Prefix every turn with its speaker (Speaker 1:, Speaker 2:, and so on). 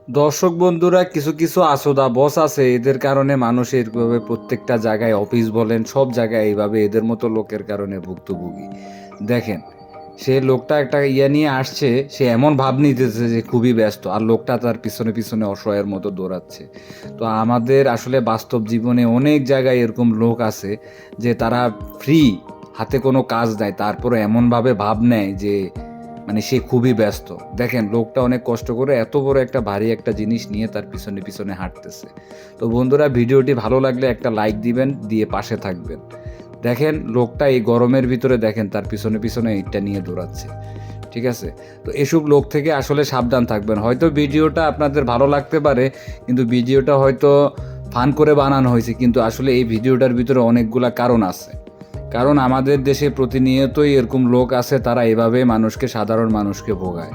Speaker 1: দর্শক বন্ধুরা, কিছু কিছু আসোদা বস আছে, এদের কারণে মানুষ এইভাবে প্রত্যেকটা জায়গায়, অফিস বলেন সব জায়গায় এইভাবে এদের মতো লোকের কারণে ভুক্তভোগী। দেখেন, সে লোকটা একটা ইয়ে নিয়ে আসছে, সে এমন ভাব নিতেছে যে খুবই ব্যস্ত, আর লোকটা তার পিছনে পিছনে অসহায়ের মতো দৌড়াচ্ছে। তো আমাদের আসলে বাস্তব জীবনে অনেক জায়গায় এরকম লোক আছে যে তারা ফ্রি, হাতে কোনো কাজ দেয়, তারপরে এমনভাবে ভাব নেয় যে মানে সে খুবই ব্যস্ত। দেখেন, লোকটা অনেক কষ্ট করে এত বড় একটা ভারী একটা জিনিস নিয়ে তার পিছনে পিছনে হাঁটতেছে। তো বন্ধুরা, ভিডিওটি ভালো লাগলে একটা লাইক দিবেন, দিয়ে পাশে থাকবেন। দেখেন, লোকটা এই গরমের ভিতরে দেখেন তার পিছনে পিছনে ইটটা নিয়ে দৌড়াচ্ছে। ঠিক আছে? তো এসব লোক থেকে আসলে সাবধান থাকবেন। হয়তো ভিডিওটা আপনাদের ভালো লাগতে পারে, কিন্তু ভিডিওটা হয়তো ফান করে বানানো হয়েছে, কিন্তু আসলে এই ভিডিওটার ভিতরে অনেকগুলা কারণ আছে। কারণ আমাদের দেশে প্রতিনিয়তই এরকম লোক আছে, তারা এভাবে মানুষকে, সাধারণ মানুষকে ভোগায়।